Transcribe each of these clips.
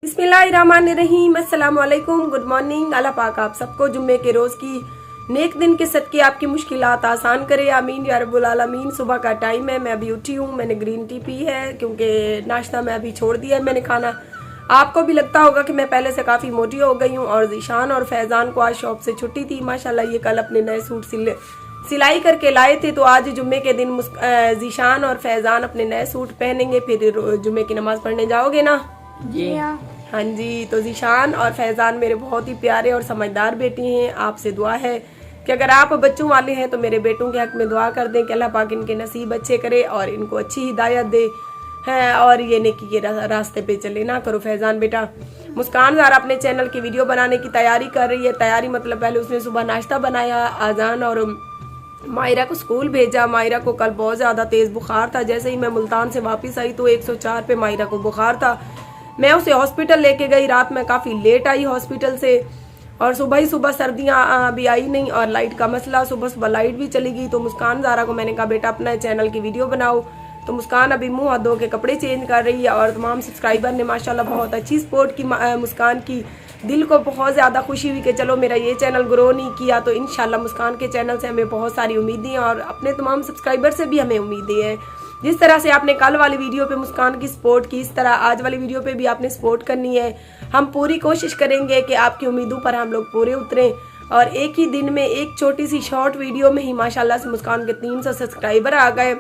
बिस्मिल्लाहिर्रहमानिर्रहीम, अस्सलाम वालेकुम, गुड मॉर्निंग। अल्लाह पाक आप सबको जुम्मे के रोज़ की नेक दिन के सदके आपकी मुश्किलात आसान करे, आमीन या रब्बुल आलमीन। सुबह का टाइम है, मैं अभी उठी हूँ, मैंने ग्रीन टी पी है क्योंकि नाश्ता मैं अभी छोड़ दिया है मैंने खाना। आपको भी लगता होगा कि मैं पहले से काफ़ी मोटी हो गई हूँ। और ज़ीशान और फैज़ान को आज शॉप से छुट्टी थी, माशाल्लाह ये कल अपने नए सूट सिलाई करके लाए थे, तो आज जुम्मे के दिन ज़ीशान और फैज़ान अपने नए सूट पहनेंगे। फिर जुम्मे की नमाज़ पढ़ने जाओगे ना? जी हाँ जी। तो ज़ीशान और फैज़ान मेरे बहुत ही प्यारे और समझदार बेटे हैं। आपसे दुआ है कि अगर आप बच्चों वाले हैं तो मेरे बेटों के हक में दुआ कर दें कि अल्लाह पाक इनके नसीब अच्छे करे और इनको अच्छी हिदायत दे है और ये नेकी के रास्ते पे चले ना करो। फैज़ान बेटा, मुस्कान ज़ारा अपने चैनल की वीडियो बनाने की तैयारी कर रही है। तैयारी मतलब पहले उसने सुबह नाश्ता बनाया, आजान और मायरा को स्कूल भेजा। मायरा को कल बहुत ज़्यादा तेज़ बुखार था। जैसे ही मैं मुल्तान से वापस आई तो 104 पे मायरा को बुखार था। मैं उसे हॉस्पिटल लेके गई, रात में काफ़ी लेट आई हॉस्पिटल से और सुबह ही सुबह सर्दियाँ अभी आई नहीं और लाइट का मसला, सुबह सुबह लाइट भी चली गई। तो मुस्कान ज़ारा को मैंने कहा बेटा अपना चैनल की वीडियो बनाओ। तो मुस्कान अभी मुंह हाथ धो के कपड़े चेंज कर रही है और तमाम सब्सक्राइबर ने माशाल्लाह बहुत अच्छी सपोर्ट की मुस्कान की। दिल को बहुत ज़्यादा खुशी हुई कि चलो मेरा ये चैनल ग्रो नहीं किया तो इंशाल्लाह मुस्कान के चैनल से हमें बहुत सारी उम्मीदें हैं और अपने तमाम सब्सक्राइबर से भी हमें उम्मीदें हैं। जिस तरह से आपने कल वाली वीडियो पे मुस्कान की सपोर्ट की, इस तरह आज वाली वीडियो पे भी आपने सपोर्ट करनी है। हम पूरी कोशिश करेंगे कि आपकी उम्मीदों पर हम लोग पूरे उतरें और एक ही दिन में एक छोटी सी शॉर्ट वीडियो में ही माशाल्लाह से मुस्कान के 300 सब्सक्राइबर आ गए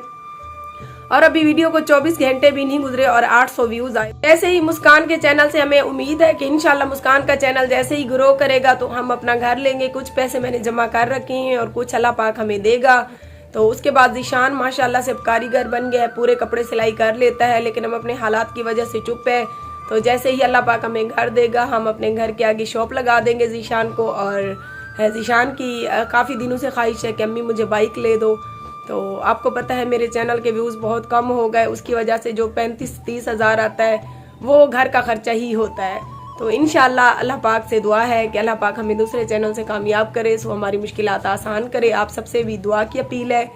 और अभी वीडियो को 24 घंटे भी नहीं गुजरे और 800 व्यूज आए। ऐसे ही मुस्कान के चैनल से हमें उम्मीद है कि इंशाल्लाह मुस्कान का चैनल जैसे ही ग्रो करेगा तो हम अपना घर लेंगे। कुछ पैसे मैंने जमा कर रखे हैं और कुछ अल्लाह पाक हमें देगा। तो उसके बाद ज़ीशान माशाल्लाह से कारीगर बन गया है, पूरे कपड़े सिलाई कर लेता है, लेकिन हम अपने हालात की वजह से चुप है। तो जैसे ही अल्लाह पाक हमें घर देगा हम अपने घर के आगे शॉप लगा देंगे ज़ीशान को। और ज़ीशान की काफ़ी दिनों से ख्वाहिश है कि अम्मी मुझे बाइक ले दो। तो आपको पता है मेरे चैनल के व्यूज़ बहुत कम हो गए, उसकी वजह से जो 35-30 हज़ार आता है वो घर का खर्चा ही होता है। तो इंशाल्लाह अल्लाह पाक से दुआ है कि अल्लाह पाक हमें दूसरे चैनल से कामयाब करे, सो हमारी मुश्किलात आसान करे। आप सबसे भी दुआ की अपील है।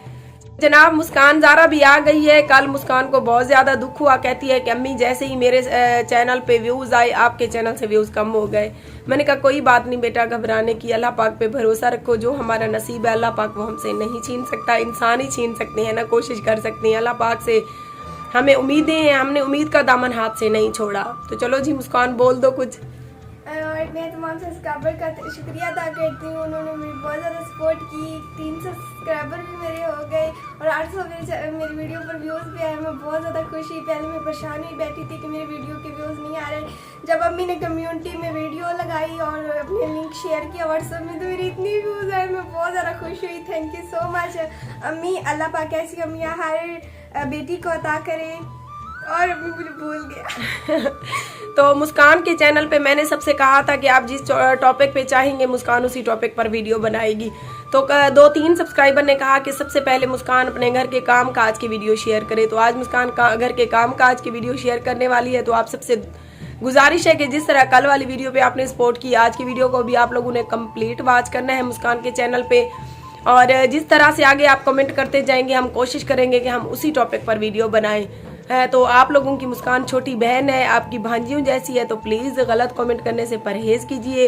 जनाब मुस्कान ज़ारा भी आ गई है। कल मुस्कान को बहुत ज़्यादा दुख हुआ, कहती है कि अम्मी जैसे ही मेरे चैनल पे व्यूज़ आए आपके चैनल से व्यूज़ कम हो गए। मैंने कहा कोई बात नहीं बेटा, घबराने की, अल्लाह पाक पे भरोसा रखो। जो हमारा नसीब है अल्लाह पाक वो हमसे नहीं छीन सकता, इंसान ही छीन सकते हैं ना, कोशिश कर सकते हैं। अल्लाह पाक से हमें उम्मीदें हैं, हमने उम्मीद का दामन हाथ से नहीं छोड़ा। तो चलो जी मुस्कान बोल दो कुछ। और मैं तमाम सब्सक्राइबर का शुक्रिया अदा करती हूँ, उन्होंने मेरी बहुत ज़्यादा सपोर्ट की। 300 सब्सक्राइबर भी मेरे हो गए और 800 मेरी वीडियो पर व्यूज़ भी आए। मैं बहुत ज़्यादा खुश हुई। पहले मैं परेशान हुई बैठी थी कि मेरे वीडियो के व्यूज़ नहीं आ रहे। जब अम्मी ने कम्युनिटी में वीडियो लगाई और अपने लिंक शेयर किया व्हाट्सएप में तो मेरी इतनी व्यूज़ आए, मैं बहुत ज़्यादा खुश हुई। थैंक यू सो मच अम्मी। अल्लाह पाक ऐसी अम्मियाँ हर बेटी को अता करे। और मुझे भूल गया तो मुस्कान के चैनल पे मैंने सबसे कहा था कि आप जिस टॉपिक पे चाहेंगे मुस्कान उसी टॉपिक पर वीडियो बनाएगी। तो 2-3 सब्सक्राइबर ने कहा कि सबसे पहले मुस्कान अपने घर के काम काज की वीडियो शेयर करे। तो आज मुस्कान घर के काम काज की वीडियो शेयर करने वाली है। तो आप सबसे गुजारिश है कि जिस तरह कल वाली वीडियो पे आपने सपोर्ट की, आज की वीडियो को भी आप लोगों ने कंप्लीट वॉच करना है मुस्कान के चैनल पे। और जिस तरह से आगे आप कमेंट करते जाएंगे हम कोशिश करेंगे कि हम उसी टॉपिक पर वीडियो बनाएं। तो आप लोगों की मुस्कान छोटी बहन है, आपकी भांजियों जैसी है, तो प्लीज़ गलत कमेंट करने से परहेज़ कीजिए।